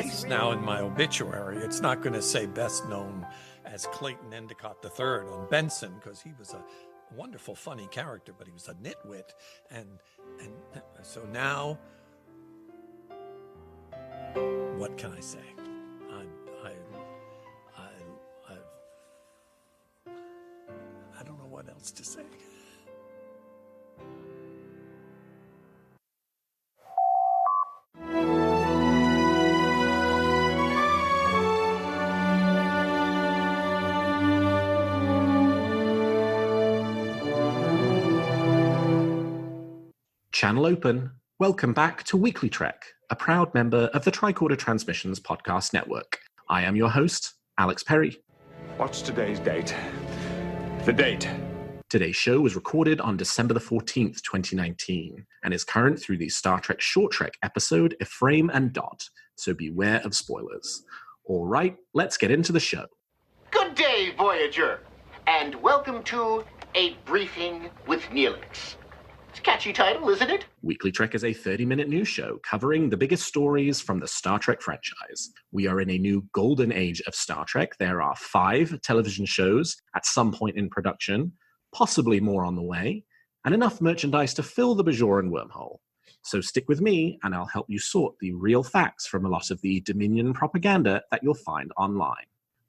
least now in my obituary, it's not going to say best known as Clayton Endicott III on Benson, because he was a wonderful, funny character, but he was a nitwit. And so now, what can I say? I don't know what else to say. Channel open. Welcome back to Weekly Trek, a proud member of the Tricorder Transmissions podcast network. I am your host, Alex Perry. What's today's date? The date. Today's show was recorded on December the 14th, 2019, and is current through the Star Trek Short Trek episode Ephraim and Dot, so beware of spoilers. All right, let's get into the show. Good day, Voyager, and welcome to A Briefing with Neelix. It's a catchy title, isn't it? Weekly Trek is a 30-minute news show covering the biggest stories from the Star Trek franchise. We are in a new golden age of Star Trek. There are 5 television shows at some point in production, possibly more on the way, and enough merchandise to fill the Bajoran wormhole. So stick with me, and I'll help you sort the real facts from a lot of the Dominion propaganda that you'll find online.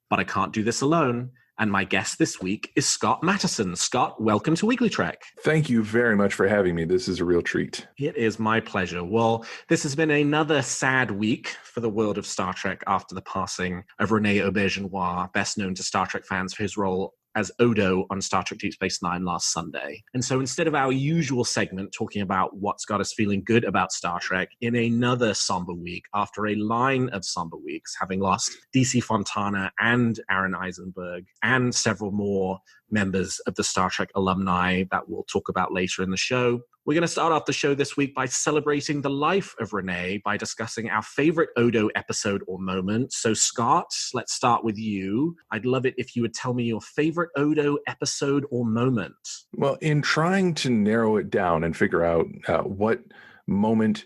But I can't do this alone. And my guest this week is Scott Matteson. Scott, welcome to Weekly Trek. Thank you very much for having me. This is a real treat. It is my pleasure. Well, this has been another sad week for the world of Star Trek after the passing of Rene Auberjonois, best known to Star Trek fans for his role as Odo on Star Trek Deep Space Nine last Sunday. And so instead of our usual segment talking about what's got us feeling good about Star Trek, in another somber week, after a line of somber weeks, having lost DC Fontana and Aaron Eisenberg and several more members of the Star Trek alumni that we'll talk about later in the show, we're going to start off the show this week by celebrating the life of Rene by discussing our favorite Odo episode or moment. So, Scott, let's start with you. I'd love it if you would tell me your favorite Odo episode or moment. Well, in trying to narrow it down and figure out what moment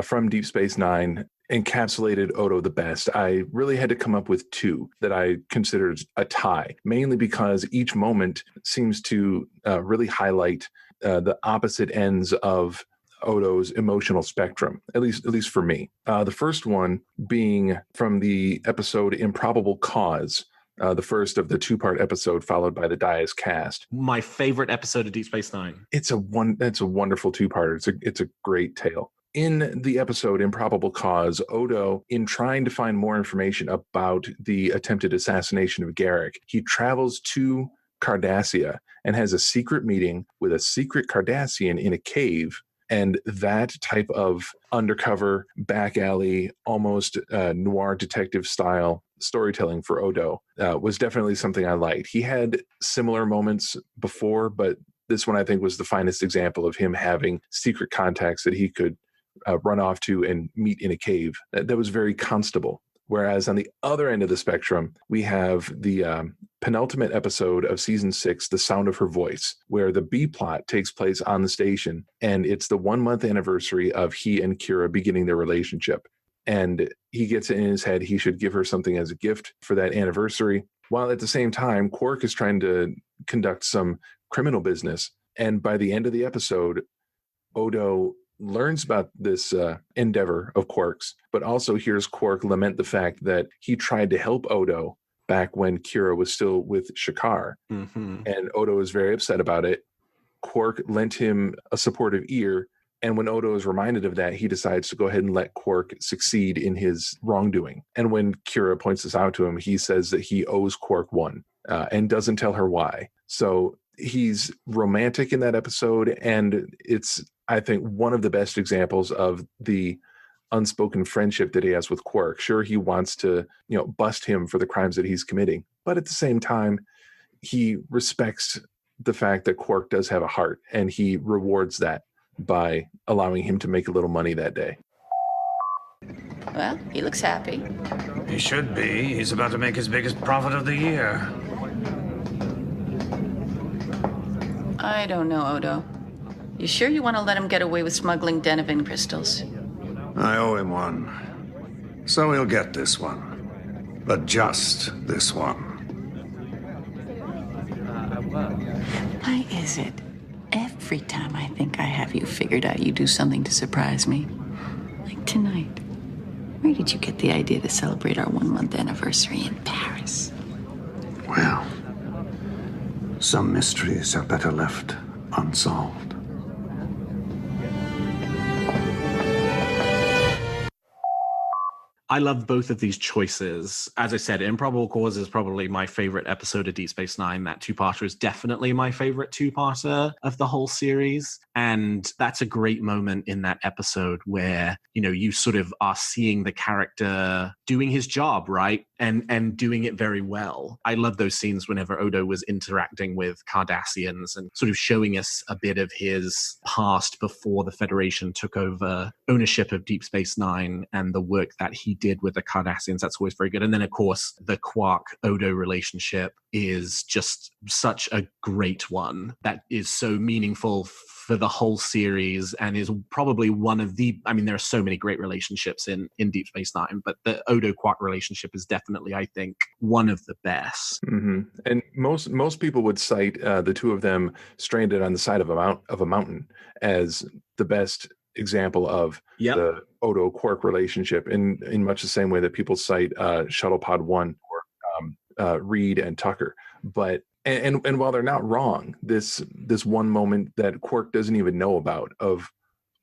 from Deep Space Nine encapsulated Odo the best, I really had to come up with 2 that I considered a tie, mainly because each moment seems to really highlight the opposite ends of Odo's emotional spectrum, at least for me. The first one being from the episode Improbable Cause, the first of the 2-part episode followed by the Dias cast. My favorite episode of Deep Space Nine. It's a wonderful 2-parter. It's a great tale. In the episode Improbable Cause, Odo, in trying to find more information about the attempted assassination of Garrick, he travels to Cardassia and has a secret meeting with a secret Cardassian in a cave. And that type of undercover, back alley, almost noir detective style storytelling for Odo was definitely something I liked. He had similar moments before, but this one I think was the finest example of him having secret contacts that he could run off to and meet in a cave. That was very Constable. Whereas on the other end of the spectrum, we have the penultimate episode of season 6, The Sound of Her Voice, where the B plot takes place on the station, and it's the 1-month anniversary of he and Kira beginning their relationship. And he gets it in his head he should give her something as a gift for that anniversary, while at the same time, Quark is trying to conduct some criminal business. And by the end of the episode, Odo learns about this endeavor of Quark's, but also hears Quark lament the fact that he tried to help Odo back when Kira was still with Shakar. Mm-hmm. And Odo is very upset about it. Quark lent him a supportive ear, and when Odo is reminded of that, he decides to go ahead and let Quark succeed in his wrongdoing. And when Kira points this out to him, he says that he owes Quark one, and doesn't tell her why. So he's romantic in that episode, and it's, I think, one of the best examples of the unspoken friendship that he has with Quark. Sure, he wants to, bust him for the crimes that he's committing, but at the same time, he respects the fact that Quark does have a heart, and he rewards that by allowing him to make a little money that day. Well, he looks happy. He should be. He's about to make his biggest profit of the year. I don't know, Odo. You sure you want to let him get away with smuggling Denovan crystals? I owe him one. So he'll get this one. But just this one. Why is it every time I think I have you figured out, you do something to surprise me? Like tonight. Where did you get the idea to celebrate our 1-month anniversary in Paris? Well, some mysteries are better left unsolved. I love both of these choices. As I said, Improbable Cause is probably my favorite episode of Deep Space Nine. That two-parter is definitely my favorite two-parter of the whole series. And that's a great moment in that episode where, you know, you sort of are seeing the character doing his job, right? And doing it very well. I love those scenes whenever Odo was interacting with Cardassians and sort of showing us a bit of his past before the Federation took over ownership of Deep Space Nine and the work that he did with the Cardassians. That's always very good. And then, of course, the Quark-Odo relationship is just such a great one that is so meaningful for the whole series and is probably one of the, I mean, there are so many great relationships in Deep Space Nine, but the Odo-Quark relationship is definitely, I think, one of the best. Mm-hmm. And most people would cite the two of them stranded on the side of a mountain as the best example of the Odo-Quark relationship in much the same way that people cite Shuttlepod 1 or Reed and Tucker. But and while they're not wrong, this one moment that Quark doesn't even know about of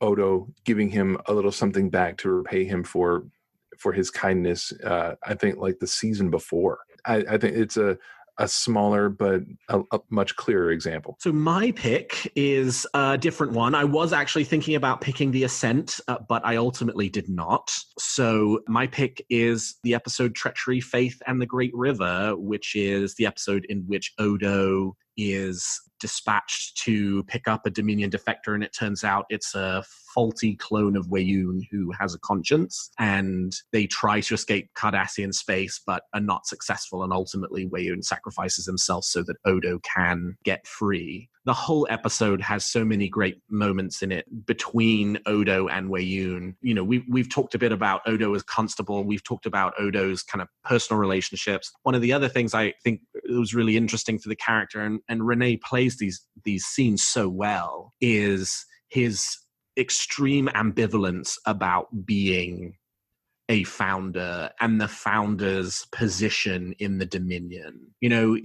Odo giving him a little something back to repay him for his kindness, I think like the season before. I think it's a smaller but a much clearer example. So my pick is a different one. I was actually thinking about picking The Ascent, but I ultimately did not. So my pick is the episode Treachery, Faith, and the Great River, which is the episode in which Odo is dispatched to pick up a Dominion defector, and it turns out it's a faulty clone of Weyoun who has a conscience, and they try to escape Cardassian space but are not successful, and ultimately Weyoun sacrifices himself so that Odo can get free. The whole episode has so many great moments in it between Odo and Weyoun. You know, we've talked a bit about Odo as Constable. We've talked about Odo's kind of personal relationships. One of the other things I think was really interesting for the character, and Rene plays these scenes so well, is his extreme ambivalence about being a founder and the founder's position in the Dominion. You know,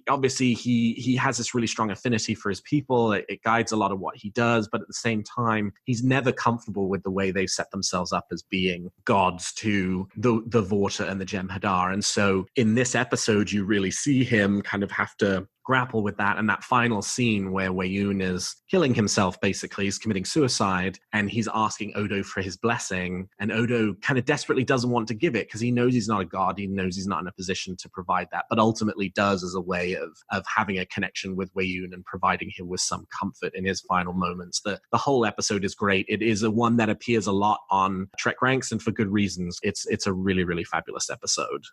obviously he has this really strong affinity for his people. It guides a lot of what he does, but at the same time, he's never comfortable with the way they've set themselves up as being gods to the Vorta and the Jem'Hadar. And so in this episode, you really see him kind of have to grapple with that. And that final scene where Weyoun is killing himself, basically, he's committing suicide, and he's asking Odo for his blessing. And Odo kind of desperately doesn't want to give it because he knows he's not a god. He knows he's not in a position to provide that, but ultimately does as a way of having a connection with Weyoun and providing him with some comfort in his final moments. The whole episode is great. It is a one that appears a lot on Trek Ranks, and for good reasons. It's a really, really fabulous episode.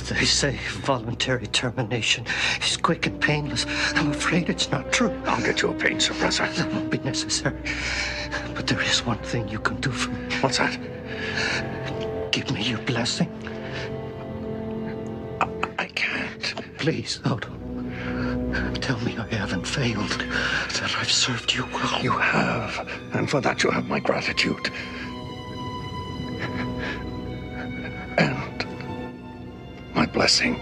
They say voluntary termination is quick and painless. I'm afraid it's not true. I'll get you a pain suppressor. That won't be necessary. But there is one thing you can do for me. What's that? Give me your blessing. I can't. Please, Odo. Tell me I haven't failed, that I've served you well. You have, and for that you have my gratitude. And my blessing.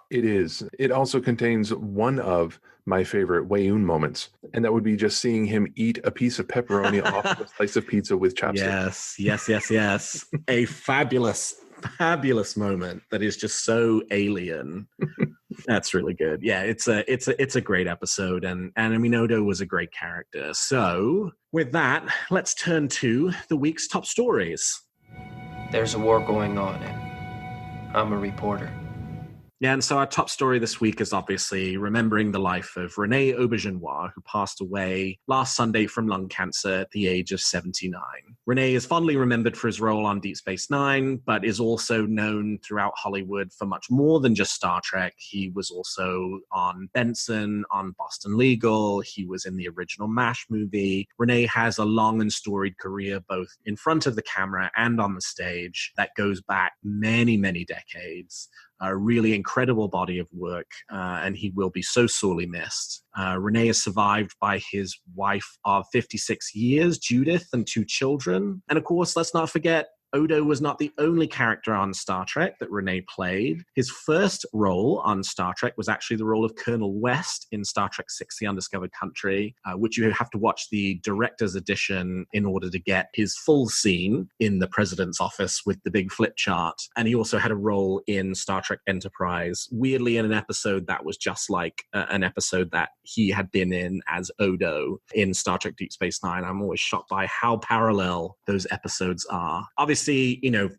It is. It also contains one of my favorite Weyoun moments, and that would be just seeing him eat a piece of pepperoni off of a slice of pizza with chopsticks. Yes. A fabulous moment that is just so alien. That's really good. Yeah, it's a great episode, and I mean, Odo was a great character. So with that, let's turn to the week's top stories. There's a war going on, and I'm a reporter. Yeah, and so our top story this week is obviously remembering the life of Rene Auberjonois, who passed away last Sunday from lung cancer at the age of 79. Rene is fondly remembered for his role on Deep Space Nine, but is also known throughout Hollywood for much more than just Star Trek. He was also on Benson, on Boston Legal. He was in the original MASH movie. Rene has a long and storied career, both in front of the camera and on the stage, that goes back many, many decades. A really incredible body of work, and he will be so sorely missed. Rene is survived by his wife of 56 years, Judith, and 2 children. And of course, let's not forget, Odo was not the only character on Star Trek that Rene played. His first role on Star Trek was actually the role of Colonel West in Star Trek VI: The Undiscovered Country, which you have to watch the director's edition in order to get his full scene in the president's office with the big flip chart. And he also had a role in Star Trek Enterprise, weirdly in an episode that was just like an episode that he had been in as Odo in Star Trek Deep Space Nine. I'm always shocked by how parallel those episodes are. Obviously,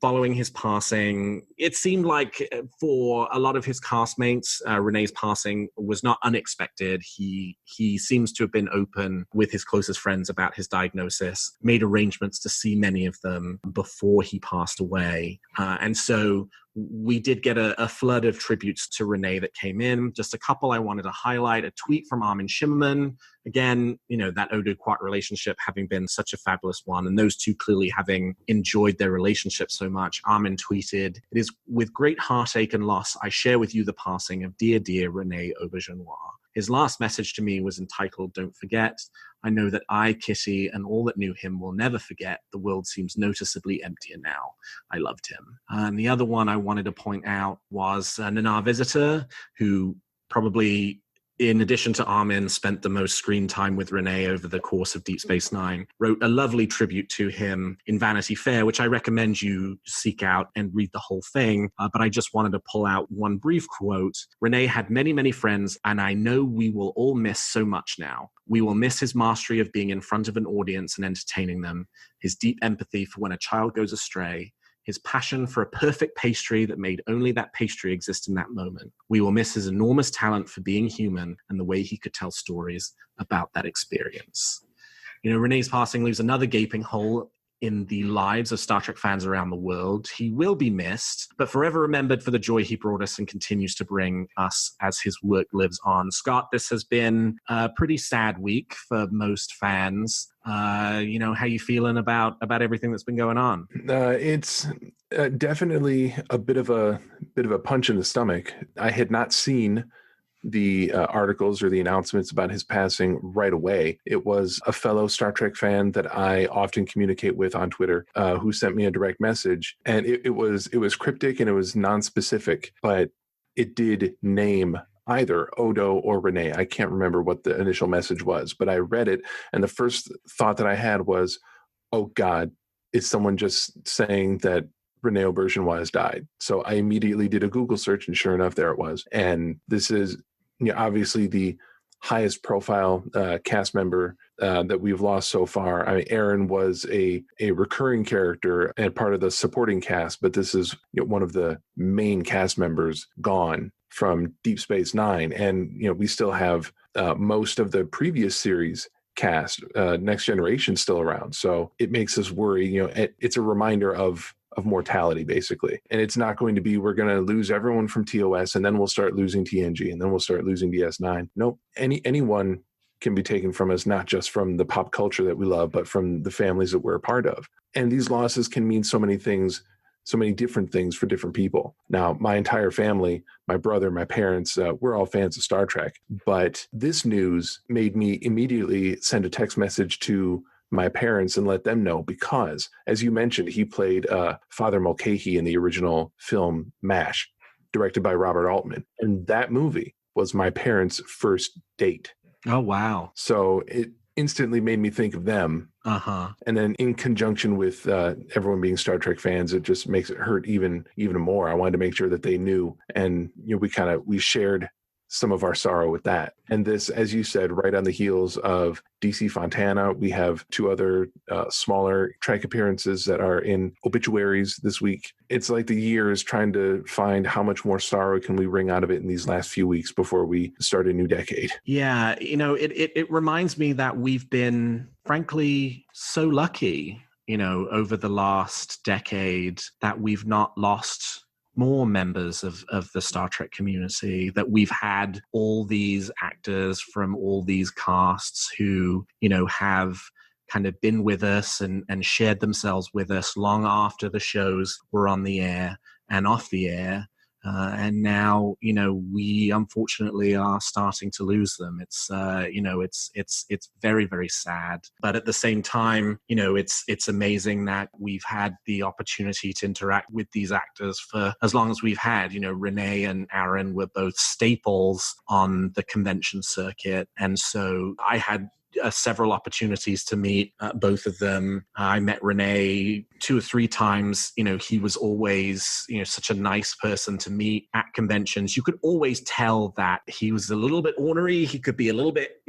following his passing, it seemed like for a lot of his castmates, Rene's passing was not unexpected. He seems to have been open with his closest friends about his diagnosis, made arrangements to see many of them before he passed away. And so we did get a flood of tributes to Rene that came in. Just a couple I wanted to highlight. A tweet from Armin Shimmerman. Again, that Odo-Quark relationship having been such a fabulous one, and those two clearly having enjoyed their relationship so much. Armin tweeted, "It is with great heartache and loss I share with you the passing of dear, dear Rene Auberjonois. His last message to me was entitled, 'Don't forget. I know that I, Kitty, and all that knew him will never forget. The world seems noticeably emptier now. I loved him.'" And the other one I wanted to point out was Nana Visitor, who probably, in addition to Armin, spent the most screen time with Rene over the course of Deep Space Nine, wrote a lovely tribute to him in Vanity Fair, which I recommend you seek out and read the whole thing. But I just wanted to pull out one brief quote. "Rene had many, many friends, and I know we will all miss so much now. We will miss his mastery of being in front of an audience and entertaining them, his deep empathy for when a child goes astray, his passion for a perfect pastry that made only that pastry exist in that moment. We will miss his enormous talent for being human and the way he could tell stories about that experience." Rene's passing leaves another gaping hole in the lives of Star Trek fans around the world. He will be missed, but forever remembered for the joy he brought us and continues to bring us as his work lives on. Scott, this has been a pretty sad week for most fans. How you feeling about everything that's been going on? It's definitely a bit of a punch in the stomach. I had not seen the articles or the announcements about his passing right away. It was a fellow Star Trek fan that I often communicate with on Twitter who sent me a direct message, and it was cryptic and it was non-specific, but it did name either Odo or Rene. I can't remember what the initial message was, but I read it, and the first thought that I had was, oh God, is someone just saying that Rene Auberjonois has died? So I immediately did a Google search, and sure enough, there it was. And this is obviously the highest profile cast member that we've lost so far. I mean, Aaron was a recurring character and part of the supporting cast, but this is one of the main cast members gone from Deep Space Nine. And, we still have most of the previous series cast, Next Generation, still around. So it makes us worry. It's a reminder of mortality, basically. And it's not going to be, we're going to lose everyone from TOS and then we'll start losing TNG and then we'll start losing DS9. Nope. Anyone can be taken from us, not just from the pop culture that we love, but from the families that we're a part of. And these losses can mean so many things, so many different things for different people. Now, my entire family, my brother, my parents, we're all fans of Star Trek. But this news made me immediately send a text message to my parents and let them know, because, as you mentioned, he played Father Mulcahy in the original film MASH, directed by Robert Altman. And that movie was my parents' first date. Oh, wow. So it instantly made me think of them. Uh-huh. And then in conjunction with everyone being Star Trek fans, it just makes it hurt even more. I wanted to make sure that they knew. And we shared some of our sorrow with that. And this, as you said, right on the heels of DC Fontana, we have two other smaller Trek appearances that are in obituaries this week. It's like the year is trying to find how much more sorrow can we wring out of it in these last few weeks before we start a new decade. Yeah, it reminds me that we've been, frankly, so lucky, over the last decade that we've not lost more members of the Star Trek community, that we've had all these actors from all these casts who, have kind of been with us and shared themselves with us long after the shows were on the air and off the air. And now, we unfortunately are starting to lose them. It's, it's very, very sad. But at the same time, it's amazing that we've had the opportunity to interact with these actors for as long as we've had. Rene and Aaron were both staples on the convention circuit. And so I had several opportunities to meet both of them. I met Rene 2 or 3 times. He was always, such a nice person to meet at conventions. You could always tell that he was a little bit ornery. He could be a little bit,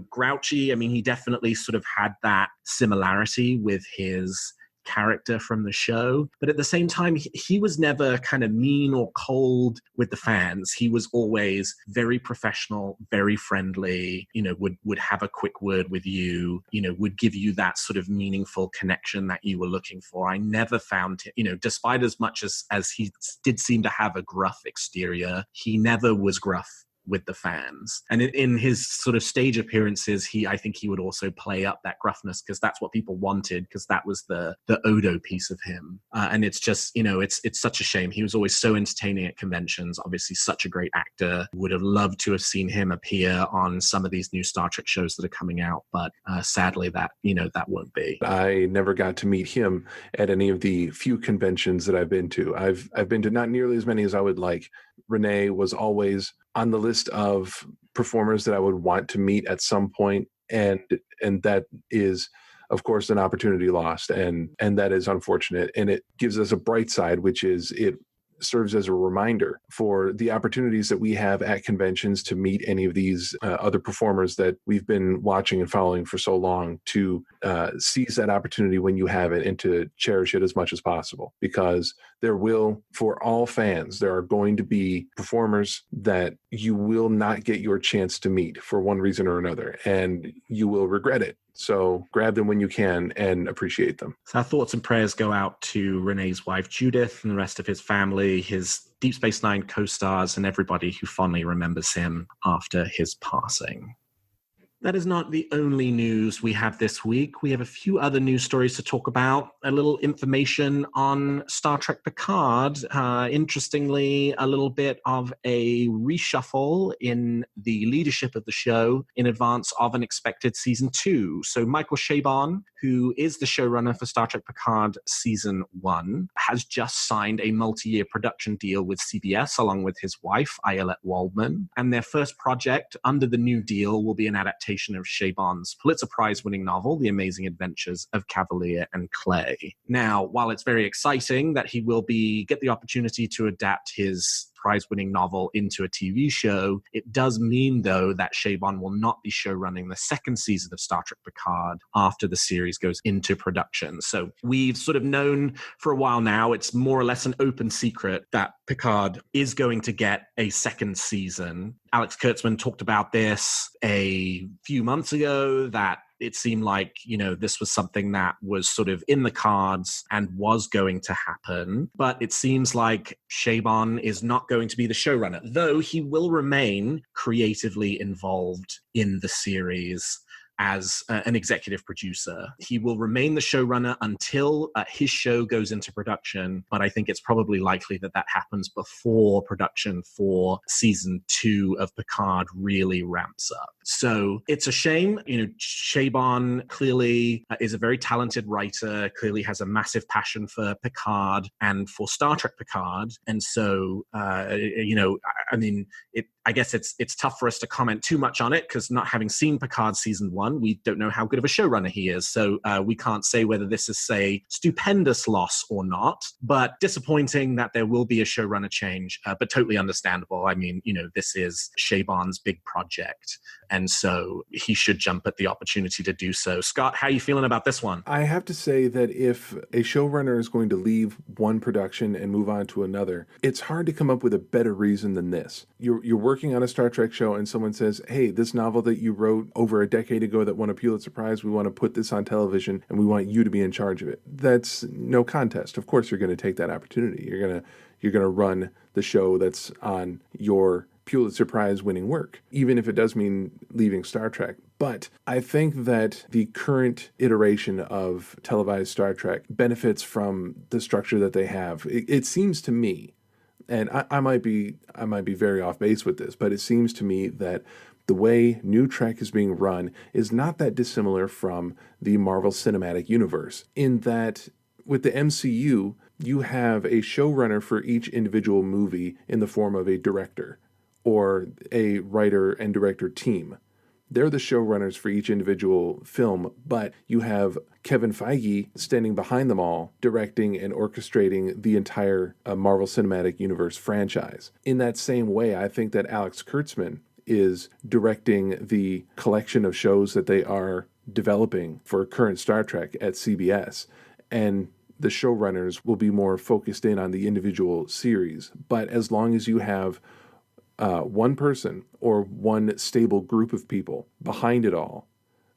grouchy. I mean, he definitely sort of had that similarity with his character from the show. But at the same time, he was never kind of mean or cold with the fans. He was always very professional, very friendly, would have a quick word with you, would give you that sort of meaningful connection that you were looking for. I never found him, despite as much as he did seem to have a gruff exterior, he never was gruff with the fans. And in his sort of stage appearances, I think he would also play up that gruffness because that's what people wanted, because that was the Odo piece of him. And it's just, it's such a shame. He was always so entertaining at conventions, obviously such a great actor. Would have loved to have seen him appear on some of these new Star Trek shows that are coming out, but sadly that won't be. I never got to meet him at any of the few conventions that I've been to. I've been to not nearly as many as I would like. Rene was always on the list of performers that I would want to meet at some point, and that is, of course, an opportunity lost, and that is unfortunate. And it gives us a bright side, which is it serves as a reminder for the opportunities that we have at conventions to meet any of these other performers that we've been watching and following for so long, to seize that opportunity when you have it and to cherish it as much as possible, because there will, for all fans, there are going to be performers that you will not get your chance to meet for one reason or another, and you will regret it. So grab them when you can and appreciate them. So our thoughts and prayers go out to Rene's wife, Judith, and the rest of his family, his Deep Space Nine co-stars, and everybody who fondly remembers him after his passing. That is not the only news we have this week. We have a few other news stories to talk about. A little information on Star Trek Picard. Interestingly, a little bit of a reshuffle in the leadership of the show in advance of an expected season 2. So Michael Chabon, who is the showrunner for Star Trek Picard season 1, has just signed a multi-year production deal with CBS along with his wife, Ayelet Waldman. And their first project under the new deal will be an adaptation of Chabon's Pulitzer Prize-winning novel, The Amazing Adventures of Cavalier and Clay. Now, while it's very exciting that he will get the opportunity to adapt his prize-winning novel into a TV show, it does mean, though, that Chabon will not be showrunning the second season of Star Trek Picard after the series goes into production. So we've sort of known for a while now, it's more or less an open secret that Picard is going to get a second season. Alex Kurtzman talked about this a few months ago, that it seemed like, this was something that was sort of in the cards and was going to happen. But it seems like Chabon is not going to be the showrunner, though he will remain creatively involved in the series as an executive producer. He will remain the showrunner until his show goes into production, but I think it's probably likely that happens before production for season 2 of Picard really ramps up. So it's a shame. Chabon clearly is a very talented writer, clearly has a massive passion for Picard and for Star Trek Picard. And so, I guess it's tough for us to comment too much on it because not having seen Picard season 1, we don't know how good of a showrunner he is. So we can't say whether this is a stupendous loss or not, but disappointing that there will be a showrunner change, but totally understandable. I mean, this is Chabon's big project, and so he should jump at the opportunity to do so. Scott, how are you feeling about this one? I have to say that if a showrunner is going to leave one production and move on to another, it's hard to come up with a better reason than this. You're working on a Star Trek show and someone says, hey, this novel that you wrote over a decade ago that won a Pulitzer Prize, we want to put this on television and we want you to be in charge of it. That's no contest. Of course you're going to take that opportunity. You're going to run the show that's on your Pulitzer Prize winning work, even if it does mean leaving Star Trek. But I think that the current iteration of televised Star Trek benefits from the structure that they have. It seems to me, and I might be very off base with this, but it seems to me that the way New Trek is being run is not that dissimilar from the Marvel Cinematic Universe, in that with the MCU, you have a showrunner for each individual movie in the form of a director or a writer and director team. They're the showrunners for each individual film, but you have Kevin Feige standing behind them all, directing and orchestrating the entire Marvel Cinematic Universe franchise. In that same way, I think that Alex Kurtzman is directing the collection of shows that they are developing for current Star Trek at CBS, and the showrunners will be more focused in on the individual series. But as long as you have one person or one stable group of people behind it all,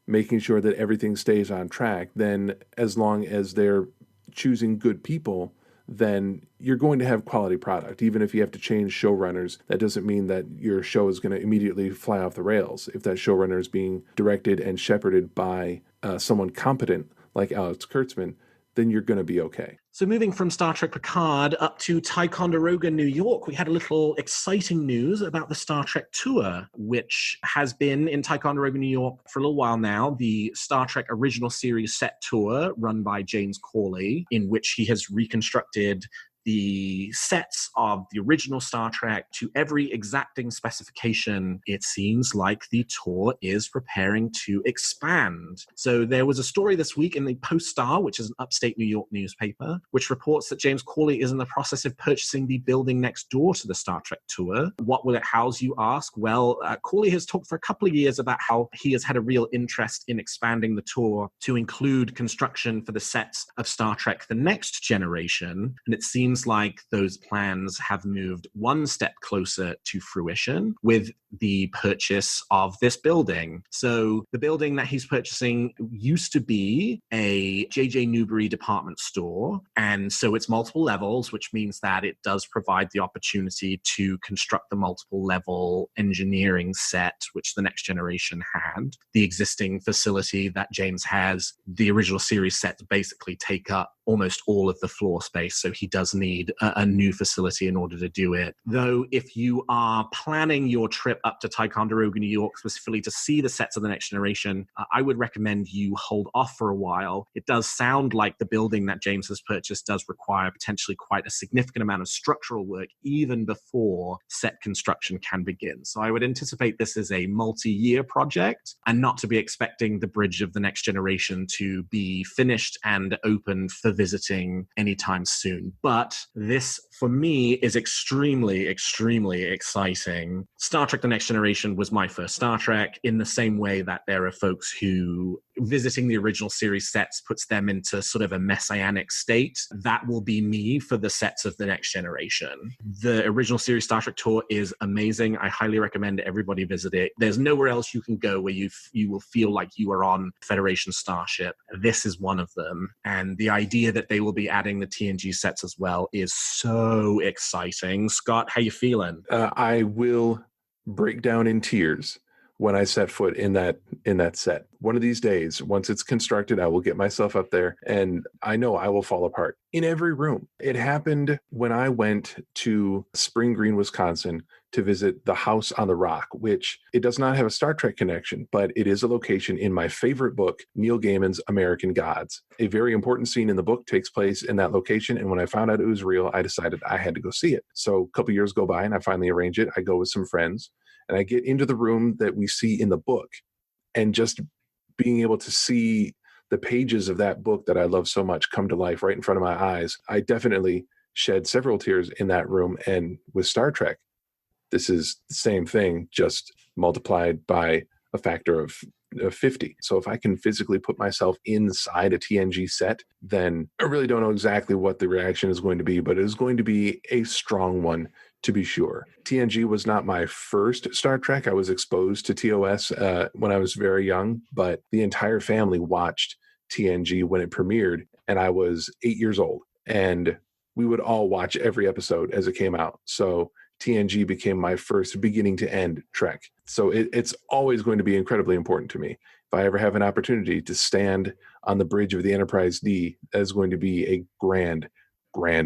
making sure that everything stays on track, then as long as they're choosing good people, then you're going to have quality product. Even if you have to change showrunners, that doesn't mean that your show is going to immediately fly off the rails. If that showrunner is being directed and shepherded by someone competent like Alex Kurtzman, then you're going to be okay. So moving from Star Trek Picard up to Ticonderoga, New York, we had a little exciting news about the Star Trek tour, which has been in Ticonderoga, New York for a little while now. The Star Trek original series set tour run by James Corley, in which he has reconstructed the sets of the original Star Trek to every exacting specification. It seems like the tour is preparing to expand. So there was a story this week in the Post-Star, which is an upstate New York newspaper, which reports that James Corley is in the process of purchasing the building next door to the Star Trek tour. What will it house, you ask? Well, Corley has talked for a couple of years about how he has had a real interest in expanding the tour to include construction for the sets of Star Trek The Next Generation, and it seems like those plans have moved one step closer to fruition with the purchase of this building. So the building that he's purchasing used to be a J.J. Newberry department store, and so it's multiple levels, which means that it does provide the opportunity to construct the multiple level engineering set, which the Next Generation had. The existing facility that James has, the original series sets basically take up almost all of the floor space, so he does need a new facility in order to do it. Though if you are planning your trip up to Ticonderoga, New York, specifically to see the sets of the Next Generation, I would recommend you hold off for a while. It does sound like the building that James has purchased does require potentially quite a significant amount of structural work even before set construction can begin. So I would anticipate this is a multi-year project and not to be expecting the bridge of the Next Generation to be finished and open for visiting anytime soon. But this, for me, is extremely, extremely exciting. Star Trek The Next Generation was my first Star Trek, in the same way that there are folks who visiting the original series sets puts them into sort of a messianic state. That will be me for the sets of The Next Generation. The original series Star Trek tour is amazing. I highly recommend everybody visit it. There's nowhere else you can go where you will feel like you are on Federation Starship. This is one of them. And the idea that they will be adding the TNG sets as well is so exciting. Scott, how you feeling? I will break down in tears when I set foot in that set. One of these days, once it's constructed, I will get myself up there, and I know I will fall apart in every room. It happened when I went to Spring Green, Wisconsin to visit the House on the Rock, which it does not have a Star Trek connection, but it is a location in my favorite book, Neil Gaiman's American Gods. A very important scene in the book takes place in that location, and when I found out it was real, I decided I had to go see it. So a couple years go by, and I finally arrange it. I go with some friends, and I get into the room that we see in the book, and just being able to see the pages of that book that I love so much come to life right in front of my eyes, I definitely shed several tears in that room. And with Star Trek, this is the same thing, just multiplied by a factor of 50. So if I can physically put myself inside a TNG set, then I really don't know exactly what the reaction is going to be, but it is going to be a strong one, to be sure. TNG was not my first Star Trek. I was exposed to TOS when I was very young, but the entire family watched TNG when it premiered, and I was 8 years old. And we would all watch every episode as it came out. So TNG became my first beginning to end Trek. So it's always going to be incredibly important to me. If I ever have an opportunity to stand on the bridge of the Enterprise D, that is going to be a grand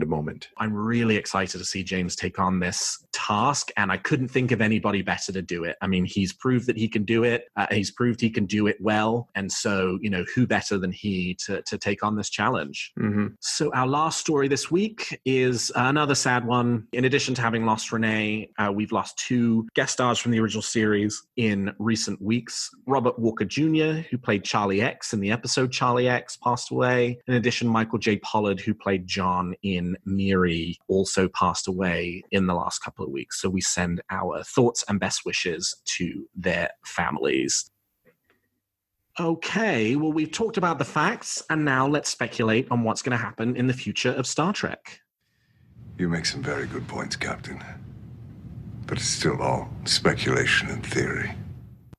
moment. I'm really excited to see James take on this task, and I couldn't think of anybody better to do it. I mean, he's proved that he can do it. He's proved he can do it well. And so, who better than he to take on this challenge? Mm-hmm. So our last story this week is another sad one. In addition to having lost Rene, we've lost 2 guest stars from the original series in recent weeks. Robert Walker Jr., who played Charlie X in the episode Charlie X, passed away. In addition, Michael J. Pollard, who played John in Miri, also passed away in the last couple of weeks. So we send our thoughts and best wishes to their families. Okay, well, we've talked about the facts, and now let's speculate on what's going to happen in the future of Star Trek. You make some very good points, Captain. But it's still all speculation and theory.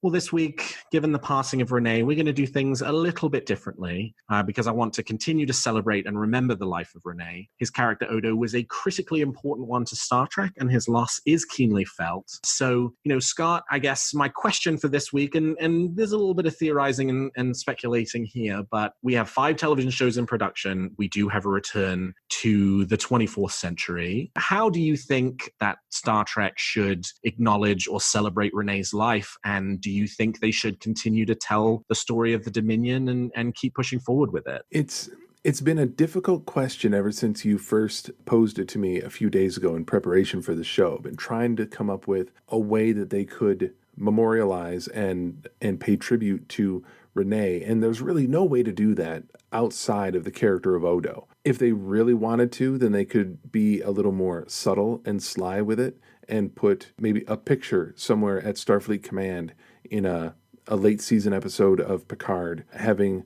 Well, this week, given the passing of Rene, we're going to do things a little bit differently because I want to continue to celebrate and remember the life of Rene. His character Odo was a critically important one to Star Trek, and his loss is keenly felt. So, Scott, I guess my question for this week, and there's a little bit of theorizing and speculating here, but we have 5 television shows in production. We do have a return to the 24th century. How do you think that Star Trek should acknowledge or celebrate Rene's life, and do you think they should continue to tell the story of the Dominion and keep pushing forward with it? It's been a difficult question ever since you first posed it to me a few days ago in preparation for the show. I've been trying to come up with a way that they could memorialize and pay tribute to Rene, and there's really no way to do that outside of the character of Odo. If they really wanted to, then they could be a little more subtle and sly with it and put maybe a picture somewhere at Starfleet Command in a late season episode of Picard, having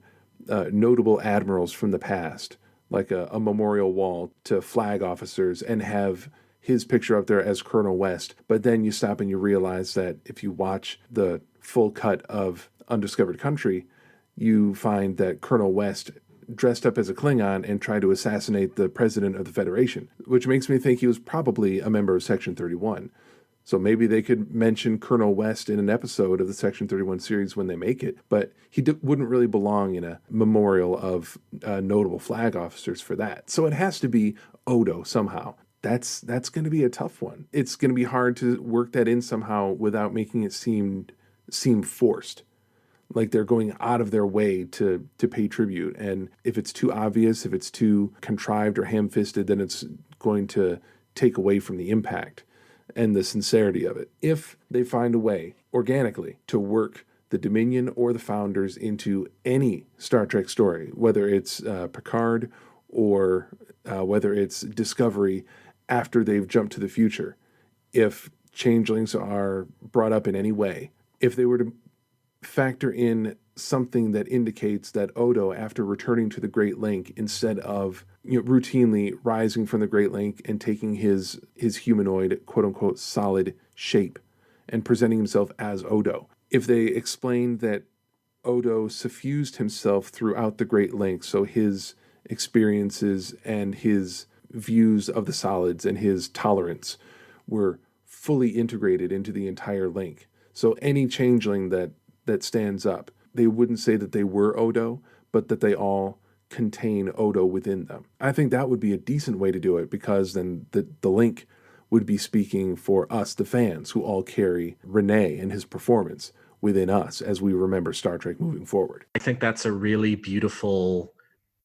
notable admirals from the past, like a memorial wall to flag officers, and have his picture up there as Colonel West. But then you stop and you realize that if you watch the full cut of Undiscovered Country, you find that Colonel West dressed up as a Klingon and tried to assassinate the president of the Federation, which makes me think he was probably a member of Section 31. So maybe they could mention Colonel West in an episode of the Section 31 series when they make it, but he wouldn't really belong in a memorial of notable flag officers for that. So it has to be Odo somehow. That's going to be a tough one. It's going to be hard to work that in somehow without making it seem forced, like they're going out of their way to pay tribute. And if it's too obvious, if it's too contrived or ham-fisted, then it's going to take away from the impact and the sincerity of it. If they find a way organically to work the Dominion or the Founders into any Star Trek story, whether it's Picard or whether it's Discovery after they've jumped to the future, if changelings are brought up in any way, if they were to factor in something that indicates that Odo, after returning to the Great Link, instead of routinely rising from the Great Link and taking his humanoid, quote-unquote, solid shape and presenting himself as Odo, if they explain that Odo suffused himself throughout the Great Link, so his experiences and his views of the solids and his tolerance were fully integrated into the entire link. So any changeling that stands up, they wouldn't say that they were Odo, but that they all contain Odo within them. I think that would be a decent way to do it, because then the link would be speaking for us, the fans, who all carry Rene and his performance within us as we remember Star Trek moving forward. I think that's a really beautiful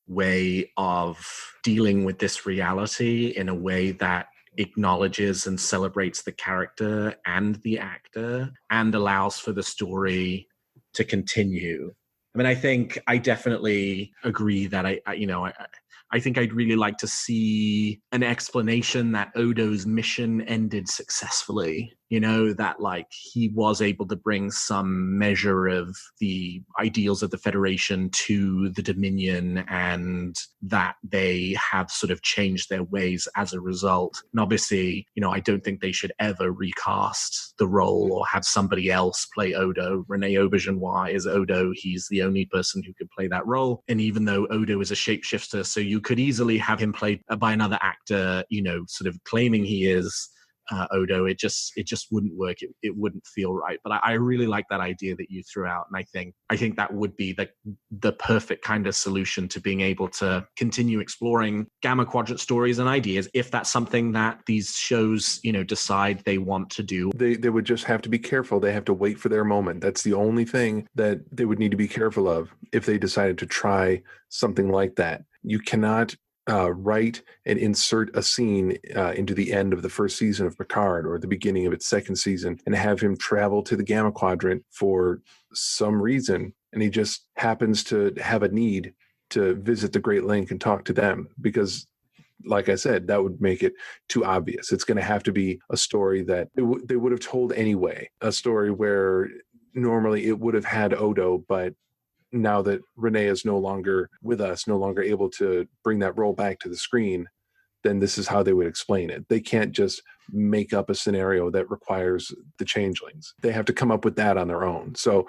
way of dealing with this reality in a way that acknowledges and celebrates the character and the actor and allows for the story to continue. I mean, I think I definitely agree that I think I'd really like to see an explanation that Odo's mission ended successfully. That like he was able to bring some measure of the ideals of the Federation to the Dominion and that they have sort of changed their ways as a result. And obviously, I don't think they should ever recast the role or have somebody else play Odo. Rene Auberjonois is Odo. He's the only person who could play that role. And even though Odo is a shapeshifter, so you could easily have him played by another actor, sort of claiming he is Odo, it just wouldn't work. It wouldn't feel right. But I really like that idea that you threw out, and I think that would be the perfect kind of solution to being able to continue exploring Gamma Quadrant stories and ideas if that's something that these shows decide they want to do. They would just have to be careful. They have to wait for their moment. That's the only thing that they would need to be careful of if they decided to try something like that. You cannot write and insert a scene into the end of the first season of Picard or the beginning of its second season and have him travel to the Gamma Quadrant for some reason, and he just happens to have a need to visit the Great Link and talk to them, because like I said, that would make it too obvious. It's going to have to be a story that they would have told anyway, a story where normally it would have had Odo, but now that Rene is no longer with us, no longer able to bring that role back to the screen, then this is how they would explain it. They can't just make up a scenario that requires the changelings. They have to come up with that on their own. So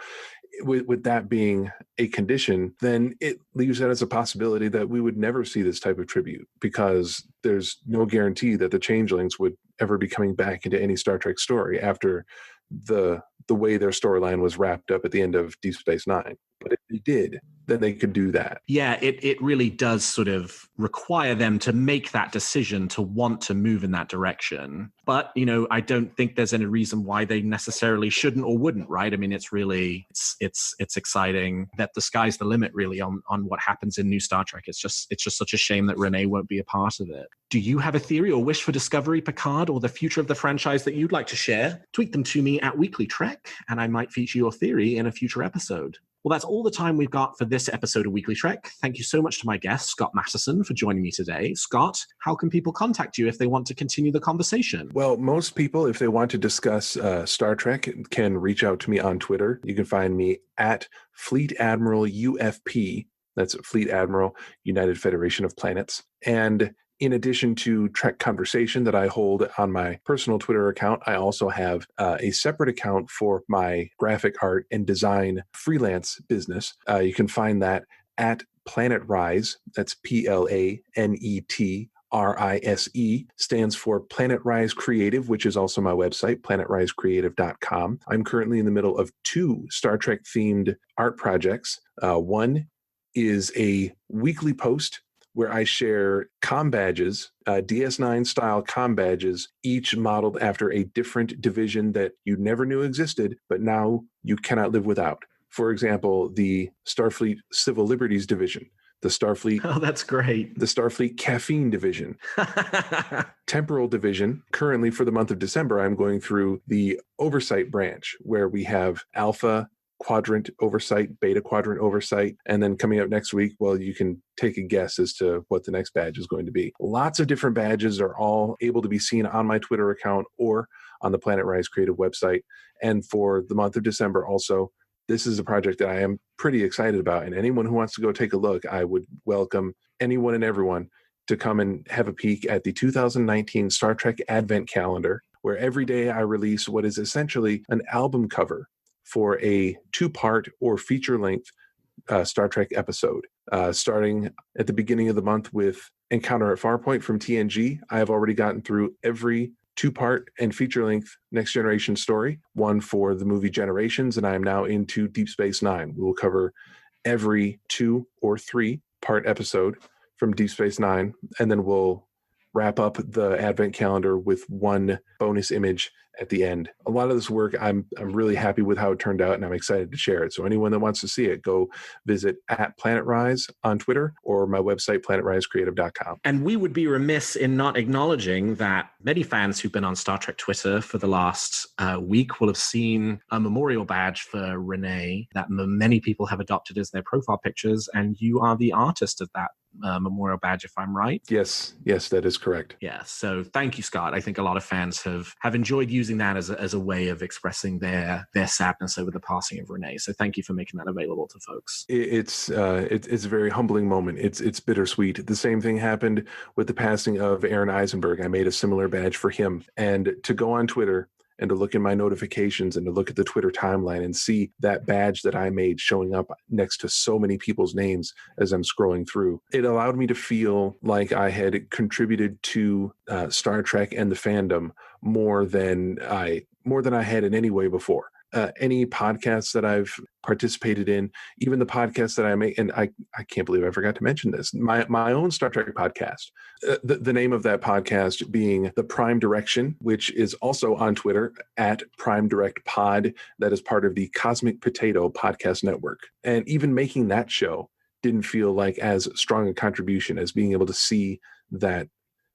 with that being a condition, then it leaves that as a possibility that we would never see this type of tribute, because there's no guarantee that the changelings would ever be coming back into any Star Trek story after the way their storyline was wrapped up at the end of Deep Space Nine. But if they did, then they could do that. Yeah, it really does sort of require them to make that decision to want to move in that direction. But, I don't think there's any reason why they necessarily shouldn't or wouldn't, right? I mean, it's really, it's exciting that the sky's the limit really on what happens in new Star Trek. It's just such a shame that Rene won't be a part of it. Do you have a theory or wish for Discovery, Picard, or the future of the franchise that you'd like to share? Tweet them to me at WeeklyTrek, and I might feature your theory in a future episode. Well, that's all the time we've got for this episode of Weekly Trek. Thank you so much to my guest, Scott Matteson, for joining me today. Scott, how can people contact you if they want to continue the conversation? Well, most people, if they want to discuss Star Trek, can reach out to me on Twitter. You can find me at Fleet Admiral UFP. That's Fleet Admiral, United Federation of Planets. And in addition to Trek Conversation that I hold on my personal Twitter account, I also have a separate account for my graphic art and design freelance business. You can find that at Planet Rise. That's PLANET. RISE stands for Planet Rise Creative, which is also my website, planetrisecreative.com. I'm currently in the middle of 2 Star Trek themed art projects. One is a weekly post where I share comm badges, DS9 style comm badges, each modeled after a different division that you never knew existed, but now you cannot live without. For example, the Starfleet Civil Liberties Division, the Starfleet... Oh, that's great. The Starfleet Caffeine Division. Temporal Division. Currently, for the month of December, I'm going through the Oversight branch, where we have Alpha Quadrant Oversight, Beta Quadrant Oversight, and then coming up next week, well, you can take a guess as to what the next badge is going to be. Lots of different badges are all able to be seen on my Twitter account or on the Planet Rise Creative website. And for the month of December also, this is a project that I am pretty excited about, and anyone who wants to go take a look, I would welcome anyone and everyone to come and have a peek at the 2019 Star Trek Advent Calendar, where every day I release what is essentially an album cover for a 2-part or feature-length Star Trek episode. Starting at the beginning of the month with Encounter at Farpoint from TNG, I have already gotten through every 2-part and feature-length Next Generation story, one for the movie Generations, and I am now into Deep Space Nine. We will cover every 2 or 3-part episode from Deep Space Nine, and then we'll wrap up the advent calendar with one bonus image at the end. A lot of this work, I'm really happy with how it turned out, and I'm excited to share it. So anyone that wants to see it, go visit @PlanetRise on Twitter or my website, planetrisecreative.com. And we would be remiss in not acknowledging that many fans who've been on Star Trek Twitter for the last week will have seen a memorial badge for Rene that many people have adopted as their profile pictures, and you are the artist of that memorial badge, if I'm right. Yes, that is correct. Yeah, so thank you, Scott. I think a lot of fans have enjoyed using that as a way of expressing their sadness over the passing of Rene. So thank you for making that available to folks. It's a very humbling moment. It's bittersweet. The same thing happened with the passing of Aaron Eisenberg. I made a similar badge for him. And to go on Twitter and to look in my notifications and to look at the Twitter timeline and see that badge that I made showing up next to so many people's names as I'm scrolling through, it allowed me to feel like I had contributed to Star Trek and the fandom more than I had in any way before. Any podcasts that I've participated in, even the podcasts that I make, and I can't believe I forgot to mention this, my own Star Trek podcast, the name of that podcast being The Prime Direction, which is also on Twitter @PrimeDirectPod, that is part of the Cosmic Potato Podcast Network. And even making that show didn't feel like as strong a contribution as being able to see that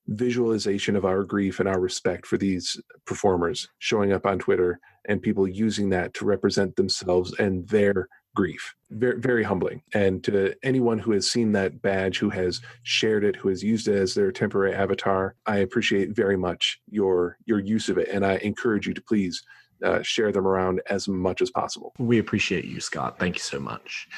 visualization of our grief and our respect for these performers showing up on Twitter and people using that to represent themselves and their grief. Very, very humbling. And to anyone who has seen that badge, who has shared it, who has used it as their temporary avatar, I appreciate very much your use of it. And I encourage you to please share them around as much as possible. We appreciate you, Scott. Thank you so much.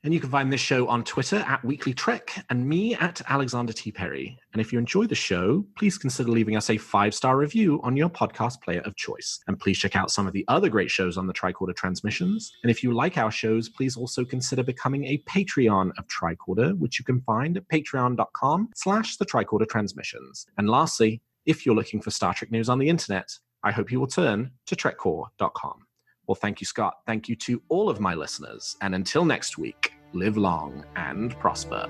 And you can find this show on Twitter @WeeklyTrek and me @Alexander T. Perry. And if you enjoy the show, please consider leaving us a 5-star review on your podcast player of choice. And please check out some of the other great shows on the Tricorder Transmissions. And if you like our shows, please also consider becoming a Patreon of Tricorder, which you can find at patreon.com/the Tricorder Transmissions. And lastly, if you're looking for Star Trek news on the internet, I hope you will turn to trekcore.com. Well, thank you, Scott. Thank you to all of my listeners. And until next week, live long and prosper.